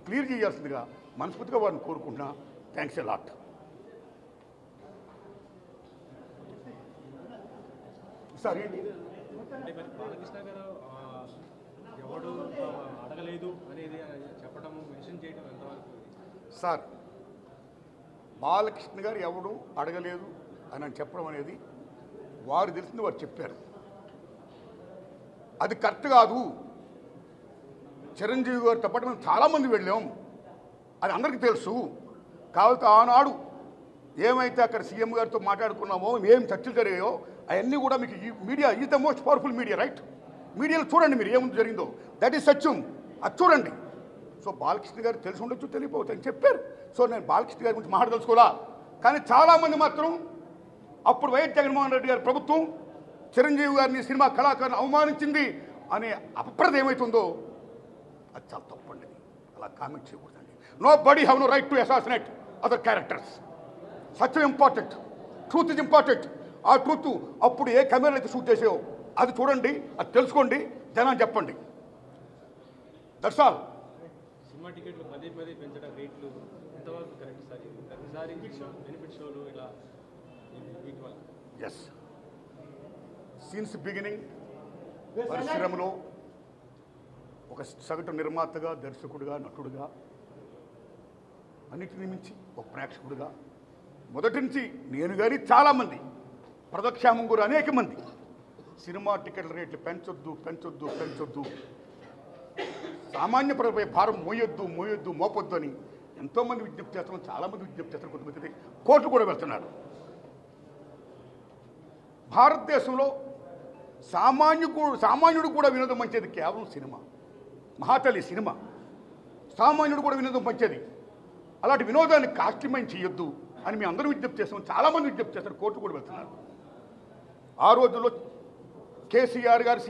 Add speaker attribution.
Speaker 1: Clear చేయాల్సిందిగా మనస్ఫూర్తిగా వారిని కోరుకుంటున్నా. Thanks a lot. సార్ ఏంటి
Speaker 2: కృష్ణ గారు ఎవడు అడగలేదు అనేది చెప్పడం మెన్షన్ చేయడం ఎంతవరకు?
Speaker 1: సార్, బాలకృష్ణ గారు ఎవడు అడగలేదు అని చెప్పడం అనేది వారు తెలిసింది వారు చెప్పారు. అది కరెక్ట్ కాదు. చిరంజీవి గారితో పాటు మేము చాలామంది వెళ్ళాం, అది అందరికీ తెలుసు. కాబట్టి ఆనాడు ఏమైతే అక్కడ సీఎం గారితో మాట్లాడుకున్నామో, ఏం చర్చలు జరిగాయో అవన్నీ కూడా మీకు ఈ media is the most powerful media, right? మీడియాలో చూడండి మీరు ఏముంది జరిగిందో, దట్ ఈస్ సత్యం, అది చూడండి. సో బాలకృష్ణ గారు తెలిసి ఉండొచ్చు, తెలియపోవచ్చు అని చెప్పారు. సో నేను బాలకృష్ణ గారి గురించి మాట్లాడదలుచుకోవాలా. కానీ చాలామంది మాత్రం అప్పుడు వైఎస్ జగన్మోహన్ రెడ్డి గారి ప్రభుత్వం చిరంజీవి గారిని సినిమా కళాకారుని అవమానించింది అనే అపప్రద ఏమవుతుందో అది చాలా తప్పండి. అలా కామెంట్ చేయకూడదండి. Nobody have no right to assassinate other characters. సత్యం ఇంపార్టెంట్, ట్రూత్ ఇస్ ఇంపార్టెంట్. ఆ ట్రూత్ అప్పుడు ఏ కెమెరాలు అయితే షూట్ చేసావో అది చూడండి, అది తెలుసుకోండి, జనాన్ని చెప్పండి. That's all.
Speaker 2: సినిమా టికెట్లు పదే పదే పెంచడం రేట్లు ఎంతవరకు కరెక్ట్ సార్? ప్రతిసారి బెనిఫిట్ షోలు ఇలా వీటి వల్ల
Speaker 1: ఎస్, సిన్స్ బిగినింగ్ పరిశ్రమలో ఒక సగటు నిర్మాతగా, దర్శకుడిగా, నటుడుగా, అన్నిటిని మించి ఒక ప్రేక్షకుడిగా మొదటి నుంచి నేను కానీ చాలామంది, ప్రదక్షామం కూడా అనేక మంది సినిమా టికెట్ల రేట్లు పెంచొద్దు పెంచొద్దు పెంచొద్దు, సామాన్య ప్రజలపై భారం మోయొద్దు మోయొద్దు మోపొద్దు అని ఎంతోమంది విజ్ఞప్తి చేస్తున్నాం, చాలామంది విజ్ఞప్తి చేస్తారు, కొంతమంది కోర్టు కూడా వెళ్తున్నారు. భారతదేశంలో సామాన్యుడు కూడా వినోదం మంచిది కేవలం సినిమా. మహాతల్లి సినిమా, సామాన్యుడు కూడా వినోదం మంచిది. అలాంటి వినోదాన్ని కాస్ట్లీమైన్ చేయొద్దు అని మేము అందరూ విజ్ఞప్తి చేస్తాం, చాలామంది విజ్ఞప్తి చేస్తారు, కోర్టు కూడా వెళ్తున్నారు. ఆ రోజుల్లో కేసీఆర్ గారు